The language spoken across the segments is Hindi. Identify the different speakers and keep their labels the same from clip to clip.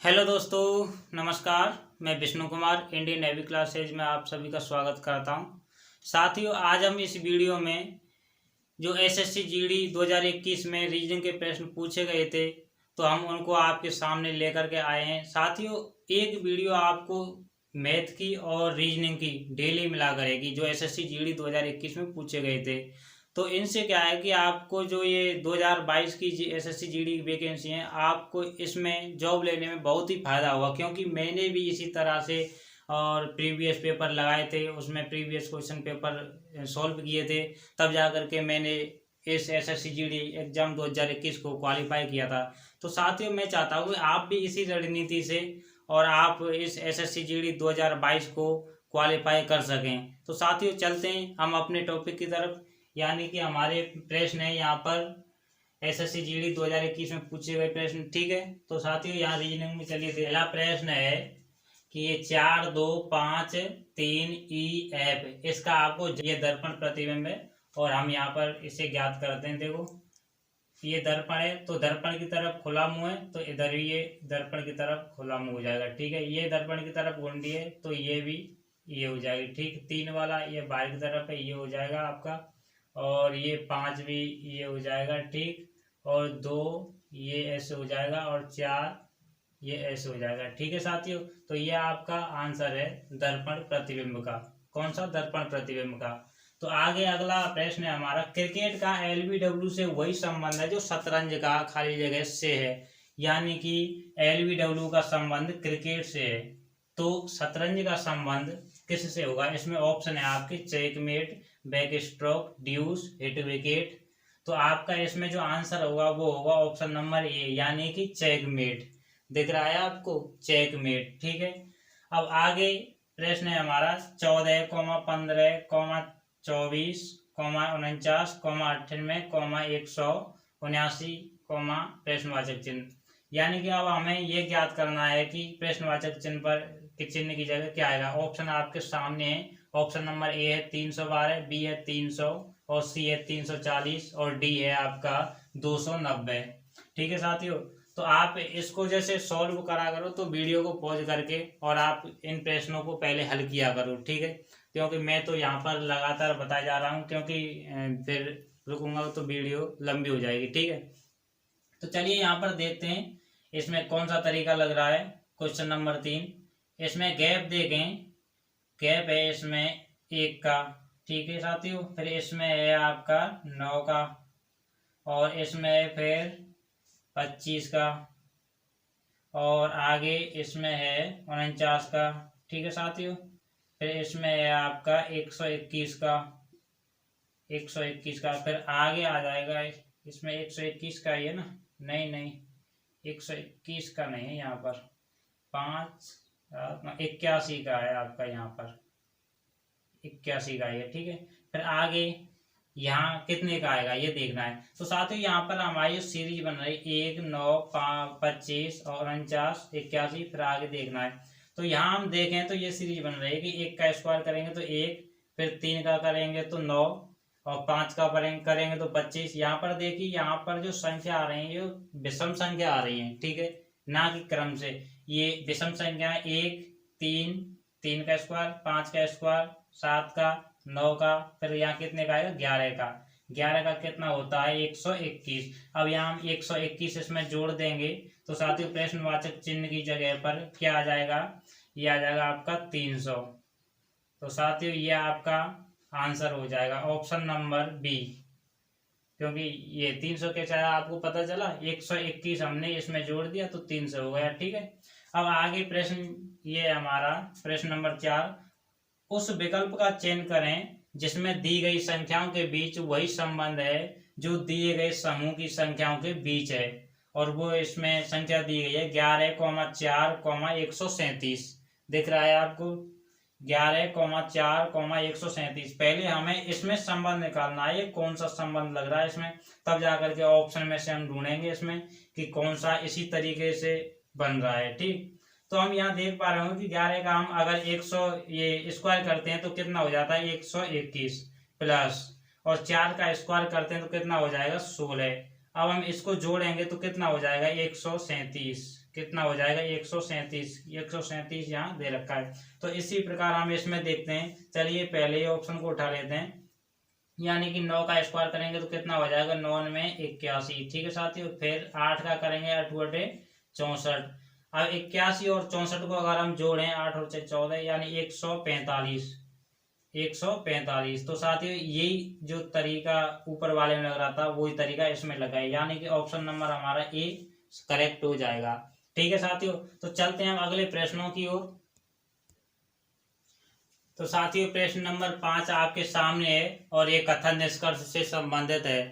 Speaker 1: हेलो दोस्तों, नमस्कार। मैं Vishnu Kumar Indian navy classes में आप सभी का स्वागत करता हूं। साथियों, आज हम इस वीडियो में जो एसएससी जीडी 2021 में रीजनिंग के प्रश्न पूछे गए थे तो हम उनको आपके सामने लेकर के आए हैं। साथियों, एक वीडियो आपको मैथ की और रीजनिंग की डेली मिला करेगी जो एसएससी जीडी 2021 में पूछे गए थे। तो इनसे क्या है कि आपको जो ये 2022 की एसएससी जीडी की वैकेंसी है, आपको इसमें जॉब लेने में बहुत ही फायदा होगा, क्योंकि मैंने भी इसी तरह से और प्रीवियस पेपर लगाए थे, उसमें प्रीवियस क्वेश्चन पेपर सॉल्व किए थे, तब जा कर के मैंने इस एसएससी जीडी एग्जाम 2021 को क्वालिफाई किया था। तो साथियों, मैं चाहता हूँ कि आप भी इसी रणनीति से और आप इस एसएससी जीडी 2022 को क्वालिफाई कर सकें। तो साथियों, चलते हैं हम अपने टॉपिक की तरफ, यानी कि हमारे प्रश्न है यहाँ पर एसएससी जीडी 2021 में पूछे गए प्रश्न। ठीक है, तो साथियों यहाँ रीजनिंग में चलिए। पहला प्रश्न है कि ये 4, 2, 5, 3 ई एफ, इसका आपको ये दर्पण प्रतिबिंब है और हम यहाँ पर इसे ज्ञात करते हैं। देखो, ये दर्पण है तो दर्पण की तरफ खुला मुंह है, तो इधर भी ये दर्पण की तरफ खुला मुंह हो जाएगा। ठीक है, ये दर्पण की तरफ घुंडी है तो ये भी ये हो जाएगी। ठीक, 3 वाला ये बाहर की तरफ है, ये हो जाएगा आपका, और ये 5 भी ये हो जाएगा। ठीक, और 2 ये ऐसे हो जाएगा, और 4 ये ऐसे हो जाएगा। ठीक है साथियों, तो ये आपका आंसर है दर्पण प्रतिबिंब का। कौन सा? दर्पण प्रतिबिंब का। तो आगे अगला प्रश्न है हमारा, क्रिकेट का एलबीडब्ल्यू से वही संबंध है जो शतरंज का खाली जगह से है, यानी कि एलबीडब्ल्यू का संबंध क्रिकेट से है, तो शतरंज का संबंध किससे होगा? इसमें ऑप्शन है आपके checkmate, back stroke, deuce, hit wicket. तो आपका इसमें जो आंसर होगा वो होगा ऑप्शन नंबर ए, यानी कि चेकमेट। दिख रहा है आपको? चेकमेट। ठीक है, अब आगे प्रश्न है हमारा 14, 15, 24, 49, 98, 179, प्रश्नवाचक चिन्ह। यानी कि अब हमें ये ज्ञात करना है कि प्रश्नवाचक चिन्ह पर के चिन्ह की जगह क्या आएगा। ऑप्शन आपके सामने है। ऑप्शन नंबर ए है 312, बी है 300, और सी है 340, और डी है आपका 290। ठीक है साथियों, तो आप इसको जैसे सॉल्व करा करो तो वीडियो को पॉज करके और आप इन प्रश्नों को पहले हल किया करो। ठीक है, क्योंकि मैं तो यहाँ पर लगातार बताया जा रहा हूँ, क्योंकि फिर रुकूंगा तो वीडियो लंबी हो जाएगी। ठीक है, तो चलिए यहाँ पर देखते हैं इसमें कौन सा तरीका लग रहा है। क्वेश्चन नंबर 3, इसमें गैप देखें, गैप है इसमें 1 का। ठीक है साथियों, फिर इसमें है आपका 9 का, और इसमें है फिर 25 का, और आगे इसमें है 49 का। ठीक है साथियों, फिर इसमें है आपका 121 का, 121 का, फिर आगे आ जाएगा इसमें 121 का ही है ना? नहीं नहीं, 121 का नहीं है यहाँ पर, 81 का है आपका, यहाँ पर 81 का है। ठीक है, फिर आगे यहाँ कितने का आएगा ये देखना है। तो साथियों यहाँ पर हमारी सीरीज बन रही है 1, 9, 25 और 49, 81, फिर आगे देखना है। तो यहाँ हम देखें तो ये सीरीज बन रही है कि 1 का स्क्वायर करेंगे तो 1, फिर 3 का करेंगे तो 9, और 5 का करेंगे तो 25। यहाँ पर देखिए, यहाँ पर जो संख्या आ रही है ये विषम संख्या आ रही है। ठीक है, ना कि क्रम से। ये विषम संख्या है 1, 3, 3 का स्क्वायर, 5 का स्क्वायर, 7 का, 9 का, फिर यहाँ कितने का आएगा? 11 का। 11 का कितना होता है? 121। अब यहाँ हम 121 इसमें जोड़ देंगे तो साथियों प्रश्नवाचक चिन्ह की जगह पर क्या आ जाएगा? ये आ जाएगा आपका 300। तो साथियों ये आपका आंसर हो जाएगा ऑप्शन नंबर बी, क्योंकि ये 300 कैसे आया आपको पता चला? 121 हमने इसमें जोड़ दिया तो 300 हो गया। ठीक है, अब आगे प्रश्न ये हमारा प्रश्न नंबर 4, उस विकल्प का चयन करें जिसमें दी गई संख्याओं के बीच वही संबंध है जो दिए गए समूह की संख्याओं के बीच है, और वो इसमें संख्या दी गई है 11, 4, 137। दिख रहा है आपको? 11, 4, 137। पहले हमें इसमें संबंध निकालना है, ये कौन सा संबंध लग रहा है इसमें, तब जाकर के ऑप्शन में से हम ढूंढेंगे इसमें कि कौन सा इसी तरीके से बन रहा है। ठीक, तो हम यहाँ देख पा रहे हो कि 11 का हम अगर 100 ये स्क्वायर करते हैं तो कितना हो जाता है? 121 प्लस, और 4 का स्क्वायर करते हैं तो कितना हो जाएगा? 16। अब हम इसको जोड़ेंगे तो कितना हो जाएगा 137, कितना हो जाएगा 137, 137 यहाँ दे रखा है। तो इसी प्रकार हम इसमें देखते हैं, चलिए पहले ये ऑप्शन को उठा लेते हैं, यानी कि 9 का स्क्वायर करेंगे तो कितना हो जाएगा 9 में 81, ठीक है साथियों। फिर 8 का करेंगे 8 बटे 64। अब 81 और 64 को अगर हम जोड़ें 8 और 6 14 यानी 145, 145। तो साथियों यही जो तरीका ऊपर वाले में लग रहा था वही तरीका इसमें लगा है, यानी कि ऑप्शन नंबर हमारा ए करेक्ट हो जाएगा, ठीक है साथियों। तो चलते हैं हम अगले प्रश्नों की ओर। तो साथियों प्रश्न नंबर 5 आपके सामने है और ये कथन निष्कर्ष से संबंधित है।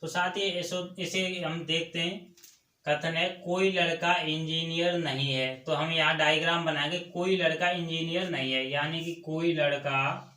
Speaker 1: तो साथियों इसे हम देखते हैं। कथन है कोई लड़का इंजीनियर नहीं है, तो हम यहाँ डायग्राम बनाएंगे, कोई लड़का इंजीनियर नहीं है, यानी कि कोई लड़का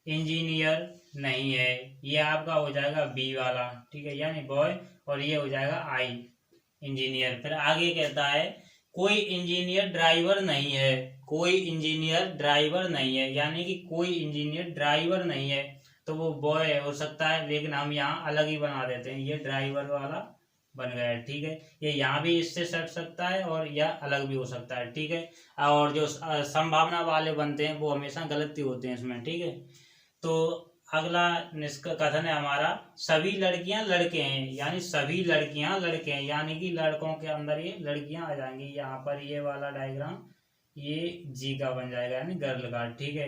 Speaker 1: इंजीनियर नहीं है, ये आपका हो जाएगा बी वाला, ठीक है, यानी बॉय, और ये हो जाएगा आई इंजीनियर। फिर आगे कहता है कोई इंजीनियर ड्राइवर नहीं है, कोई इंजीनियर ड्राइवर नहीं है, यानी कि कोई इंजीनियर ड्राइवर नहीं है, तो वो बॉय हो सकता है, लेकिन हम यहाँ अलग ही बना देते हैं, ये ड्राइवर वाला बन गया है, ठीक है। ये यहाँ भी इससे सट सकता है और यह अलग भी हो सकता है, ठीक है। और जो संभावना वाले बनते हैं वो हमेशा गलती होते हैं इसमें, ठीक है। तो अगला कथन है हमारा सभी लड़कियां लड़के हैं, यानी सभी लड़कियां लड़के हैं, यानी कि लड़कों के अंदर ये लड़कियां आ जाएंगी। यहाँ पर ये वाला डायग्राम ये जी का बन जाएगा, यानी गर्ल का, ठीक है।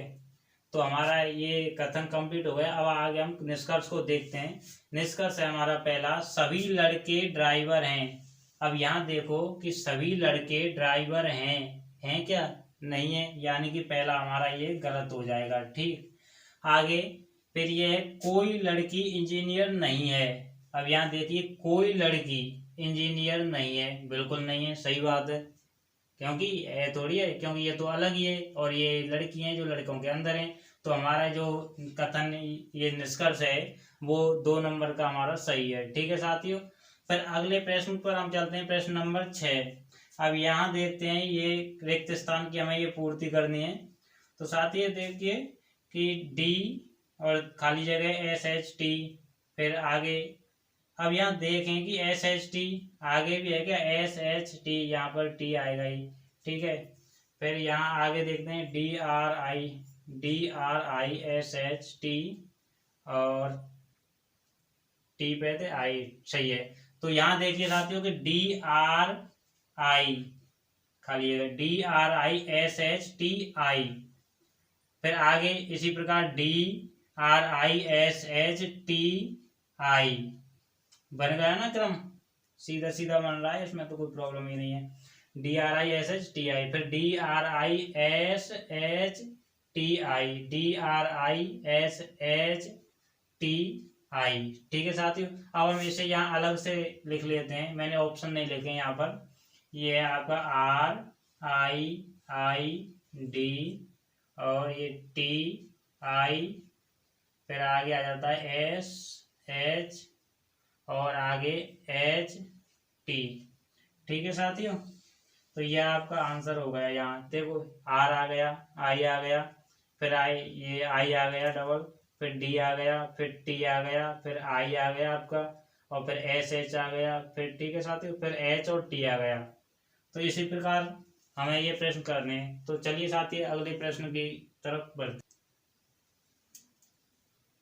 Speaker 1: तो हमारा ये कथन कंप्लीट हो गया। अब आगे हम निष्कर्ष को देखते हैं। निष्कर्ष है हमारा पहला, सभी लड़के ड्राइवर हैं। अब यहाँ देखो कि सभी लड़के ड्राइवर हैं क्या? नहीं है, यानी कि पहला हमारा ये गलत हो जाएगा, ठीक। आगे फिर ये है कोई लड़की इंजीनियर नहीं है। अब यहाँ देखिए कोई लड़की इंजीनियर नहीं है, बिल्कुल नहीं है, सही बात है, क्योंकि ये थोड़ी है, क्योंकि ये तो अलग ही है और ये लड़की हैं जो लड़कों के अंदर हैं। तो हमारा जो कथन ये निष्कर्ष है वो 2 नंबर का हमारा सही है, ठीक है साथियों। फिर अगले प्रश्न पर हम चलते हैं, प्रश्न नंबर 6। अब यहाँ देखते हैं ये रिक्त स्थान की हमें ये पूर्ति करनी है। तो साथियों देखिए कि डी और खाली जगह SHT, फिर आगे अब यहाँ देखें कि SHT आगे भी है क्या? SHT, यहाँ पर T आएगा ही, ठीक है। फिर यहाँ आगे देखते हैं DRI और T पे थे I, सही है। तो यहाँ देखिए साथियों कि DRI खाली है, DRISHTI। फिर आगे इसी प्रकार DRISHTI बन गया ना क्रम, सीधा सीधा बन रहा है, इसमें तो कोई प्रॉब्लम ही नहीं है। DRISHTI, फिर DRISHTI, ठीक है साथियों। अब हम इसे यहाँ अलग से लिख लेते हैं, मैंने ऑप्शन नहीं लिखे यहाँ पर। ये है आपका RIID और ये TI, फिर आगे आ जाता है SH और आगे HT, ठीक है साथियों। तो यह आपका आंसर हो गया। यहाँ देखो R आ गया, I आ गया, फिर ये I आ गया डबल, फिर D आ गया, फिर T आ गया, फिर I आ गया आपका, और फिर SH आ गया, फिर ठीक है साथियों, फिर H और T आ गया। तो इसी प्रकार हमें ये प्रश्न करने हैं। तो चलिए साथियों अगले प्रश्न की तरफ बढ़ते।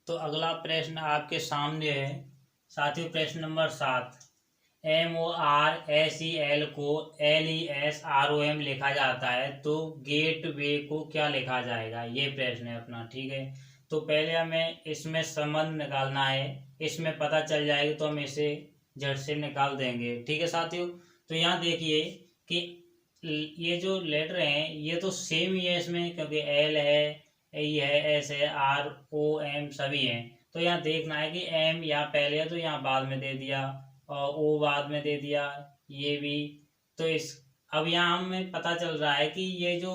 Speaker 1: तो अगला प्रश्न आपके सामने है साथियों, प्रश्न नंबर 7। MORSEL को LESROM लिखा जाता है, तो गेटवे को क्या लिखा जाएगा? ये प्रश्न है अपना, ठीक है। तो पहले हमें इसमें संबंध निकालना है, इसमें पता चल जाएगा तो हम इसे झट से निकाल देंगे, ठीक है साथियों। तो यहाँ देखिए कि ये जो लेटर हैं ये तो सेम ही है इसमें, क्योंकि L है, E है, S है, ROM सभी हैं। तो यहाँ देखना है कि M यहाँ पहले है तो यहाँ बाद में दे दिया, और O बाद में दे दिया, ये भी। तो इस अब यहाँ हमें पता चल रहा है कि ये जो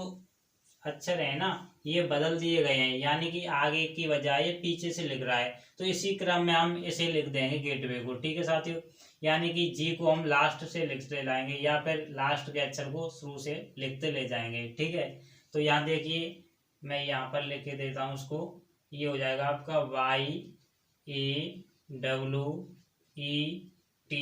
Speaker 1: अक्षर है ना ये बदल दिए गए हैं, यानी कि आगे की बजाय ये पीछे से लिख रहा है। तो इसी क्रम में हम इसे लिख देंगे गेटवे को, ठीक है साथियों। यानी कि जी को हम लास्ट से लिखते लाएंगे या फिर लास्ट के अक्षर को शुरू से लिखते ले जाएंगे, ठीक है। तो यहाँ देखिए मैं यहाँ पर लिख के देता हूँ उसको, ये हो जाएगा आपका YAWET, या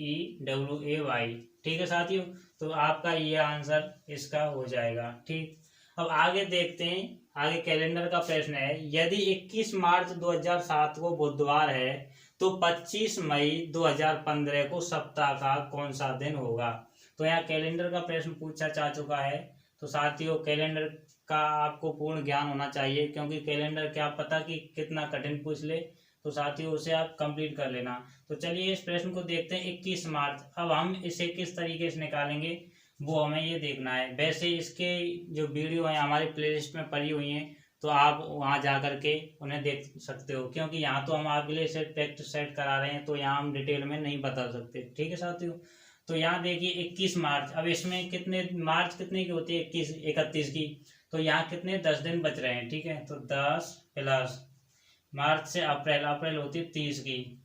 Speaker 1: GATEWAY। ठीक है साथियों, तो आपका ये आंसर इसका हो जाएगा। ठीक, अब आगे देखते हैं। आगे कैलेंडर का प्रश्न है, यदि 21 मार्च 2007 को बुधवार है तो 25 मई 2015 को सप्ताह का कौन सा दिन होगा। तो यहाँ कैलेंडर का प्रश्न पूछा जा चुका है। तो साथियों कैलेंडर का आपको पूर्ण ज्ञान होना चाहिए, क्योंकि कैलेंडर क्या पता कि कितना कठिन पूछ ले। तो साथियों उसे आप कंप्लीट कर लेना। तो चलिए इस प्रश्न को देखते हैं। 21 मार्च, अब हम इसे किस तरीके से निकालेंगे वो हमें ये देखना है। वैसे इसके जो वीडियो है हमारे प्लेलिस्ट में पड़ी हुई हैं, तो आप वहाँ जा करके उन्हें देख सकते हो, क्योंकि यहाँ तो हम आपके लिए सिर्फ प्रैक्टिस सेट करा रहे हैं, तो यहाँ हम डिटेल में नहीं बता सकते। ठीक है साथियों, तो यहाँ देखिए 21 मार्च, अब इसमें कितने मार्च कितने की होती है, 21 31 की, तो यहाँ कितने 10 दिन बच रहे हैं। ठीक है, तो 10 प्लस मार्च से अप्रैल, अप्रैल होती है 30 की,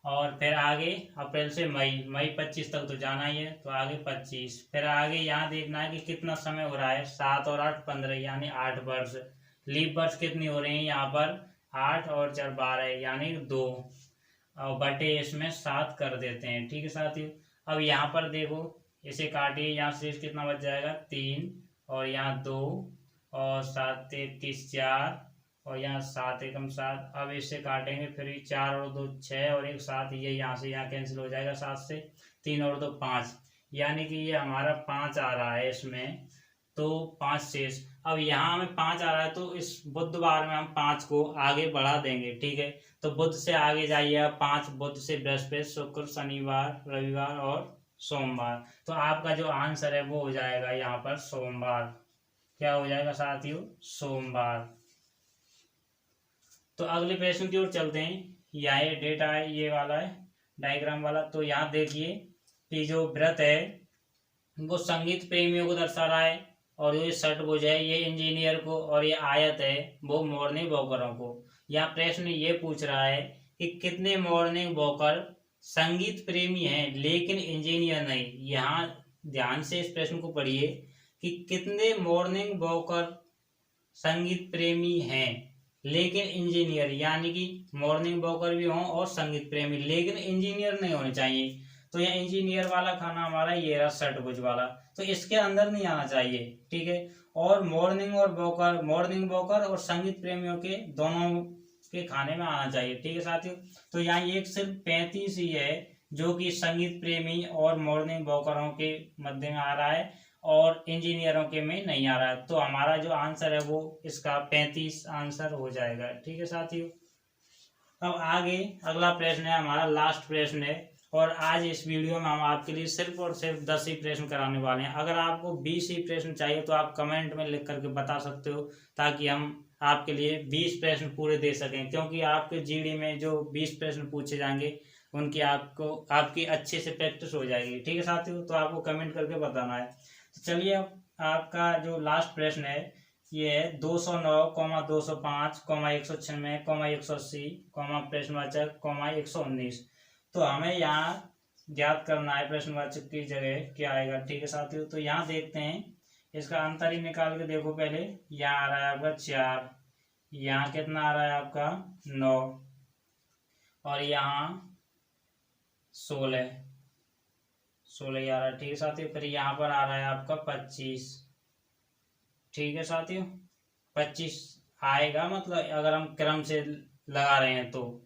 Speaker 1: और फिर आगे अप्रैल से मई, मई 25 तक तो जाना ही है, तो आगे 25। फिर आगे यहाँ देखना है कि कितना समय हो रहा है, 7 और 8 15, यानी 8 वर्ष। लीप वर्ष कितनी हो रही है यहाँ पर, 8 और 4 12, यानी 2, और बटे इसमें 7 कर देते हैं। ठीक है साथियों, अब यहाँ पर देखो, इसे काटिए, यहाँ शेष कितना बच जाएगा, 3, और यहाँ 2, और 7 33 4, और यहाँ 7 एकम 7। अब इससे काटेंगे फिर 4 और 2 6, और 1 7, ये यहाँ से यहाँ कैंसिल हो जाएगा, 7 से 3 और 2 5, यानी कि ये हमारा 5 आ रहा है इसमें, तो 5 शेष। अब यहाँ हमें 5 आ रहा है, तो इस बुधवार में हम 5 को आगे बढ़ा देंगे। ठीक है, तो बुध से आगे जाइए, 5 बुध से बृहस्पति शुक्र शनिवार रविवार और सोमवार, तो आपका जो आंसर है वो हो जाएगा यहाँ पर सोमवार। क्या हो जाएगा साथियों, सोमवार। तो अगले प्रश्न की ओर चलते हैं। यह डेटा है, ये वाला है डायग्राम वाला। तो यहाँ देखिए कि जो व्रत है वो संगीत प्रेमियों को दर्शा रहा है, और ये षटभुज है ये इंजीनियर को, और ये आयत है वो मॉर्निंग वॉकरों को। यहाँ प्रश्न ये पूछ रहा है कि कितने मॉर्निंग वॉकर संगीत प्रेमी हैं लेकिन इंजीनियर नहीं। यहाँ ध्यान से इस प्रश्न को पढ़िए कि कितने मॉर्निंग वॉकर संगीत प्रेमी हैं लेकिन इंजीनियर, यानी कि मॉर्निंग वॉकर भी हों और संगीत प्रेमी, लेकिन इंजीनियर नहीं होने चाहिए। तो यह इंजीनियर वाला खाना हमारा ये रहा षटभुज वाला, तो इसके अंदर नहीं आना चाहिए। ठीक है, और मॉर्निंग वॉकर और संगीत प्रेमियों के दोनों के खाने में आना चाहिए। ठीक है साथियों, तो यहाँ एक सिर्फ 35 ही है जो कि संगीत प्रेमी और मॉर्निंग वॉकरों के मध्य में आ रहा है, और इंजीनियरों के में नहीं आ रहा है। तो हमारा जो आंसर है वो इसका 35 आंसर हो जाएगा। ठीक है साथियों, अब आगे अगला प्रश्न है हमारा, लास्ट प्रश्न है, और आज इस वीडियो में हम आपके लिए सिर्फ और सिर्फ 10 ही प्रश्न कराने वाले हैं। अगर आपको 20 ही प्रश्न चाहिए तो आप कमेंट में लिख करके बता सकते हो, ताकि हम आपके लिए 20 प्रश्न पूरे दे सकें, क्योंकि आपके जीडी में जो 20 प्रश्न पूछे जाएंगे उनकी आपकी अच्छे से प्रैक्टिस हो जाएगी। ठीक है साथियों, तो आपको कमेंट करके बताना है। तो चलिए, अब आपका जो लास्ट प्रश्न है ये है 209, 205, 196, 180, प्रश्नवाचक, 119। तो हमें यहाँ ज्ञात करना है प्रश्नवाचक की जगह क्या आएगा। ठीक है साथियों, तो यहाँ देखते हैं, इसका अंतर ही निकाल के देखो। पहले यहाँ आ रहा है आपका 4, यहाँ कितना आ रहा है आपका 9, और यहाँ 16 16 आ रहा है। ठीक है साथियों, फिर यहाँ पर आ रहा है आपका 25। ठीक है साथियों, 25 आएगा, मतलब अगर हम क्रम से लगा रहे हैं तो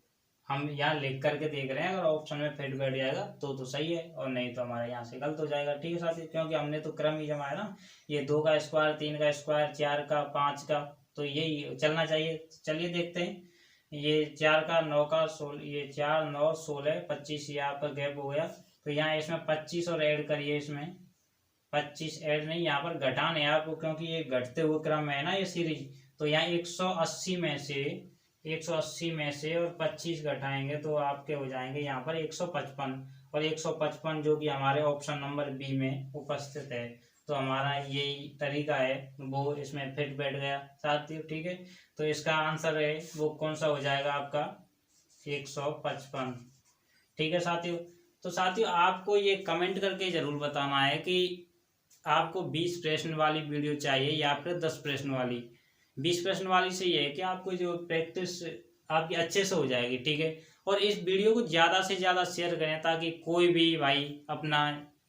Speaker 1: हम यहाँ लिख करके देख रहे हैं, अगर ऑप्शन में फिट बैठ जाएगा तो सही है, और नहीं तो हमारे यहाँ से गलत हो जाएगा। ठीक है साथियों, क्योंकि हमने तो क्रम ही जमाया ना, ये 2 का स्क्वायर, 3 का स्क्वायर, 4 का, 5 का, तो यही चलना चाहिए। चलिए देखते हैं, ये 4 का, 9 का, 16, ये 4 9 16 25, ये आपका गैप हो गया। तो यहाँ इसमें 25 और ऐड करिए, इसमें 25 ऐड नहीं, यहाँ पर घटाने आपको, क्योंकि ये घटते हुए क्रम में है ना ये सीरीज। तो यहाँ 180 में से और 25 घटाएंगे तो आपके हो जाएंगे यहाँ पर 155, और 155 जो कि हमारे ऑप्शन नंबर बी में उपस्थित है। तो हमारा यही तरीका है, वो इसमें फिट बैठ गया साथियों। ठीक है, तो इसका आंसर है वो कौन सा हो जाएगा आपका 155। ठीक है साथियों, तो साथियों आपको ये कमेंट करके जरूर बताना है कि आपको 20 प्रश्न वाली वीडियो चाहिए या फिर 10 प्रश्न वाली। 20 प्रश्न वाली से ये है कि आपको जो प्रैक्टिस आपकी अच्छे से हो जाएगी, ठीक है। और इस वीडियो को ज़्यादा से ज़्यादा शेयर करें ताकि कोई भी भाई अपना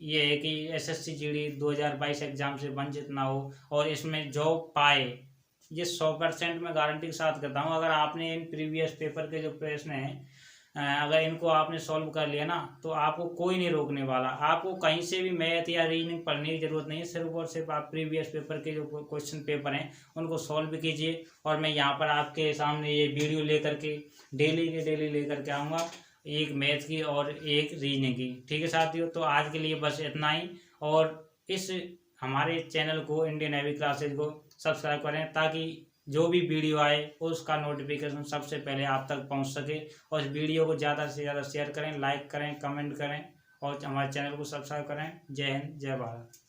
Speaker 1: ये है कि एसएससी जीडी 2022 एग्जाम से वंचित ना हो और इसमें जॉब पाए। ये 100% मैं गारंटी के साथ करता हूँ। अगर आपने इन प्रीवियस पेपर के जो प्रश्न हैं अगर इनको आपने सॉल्व कर लिया ना तो आपको कोई नहीं रोकने वाला। आपको कहीं से भी मैथ या रीजनिंग पढ़ने की जरूरत नहीं है, सिर्फ और सिर्फ आप प्रीवियस पेपर के जो क्वेश्चन पेपर हैं उनको सॉल्व कीजिए। और मैं यहाँ पर आपके सामने ये वीडियो लेकर के डेली के डेली लेकर के आऊँगा, एक मैथ की और एक रीजनिंग की, ठीक है साथियों। तो आज के लिए बस इतना ही। और इस हमारे चैनल को इंडियन नेवी क्लासेज को सब्सक्राइब करें ताकि जो भी वीडियो आए उसका नोटिफिकेशन सबसे पहले आप तक पहुंच सके। और इस वीडियो को ज़्यादा से ज़्यादा शेयर करें, लाइक करें, कमेंट करें और हमारे चैनल को सब्सक्राइब करें। जय हिंद, जय भारत।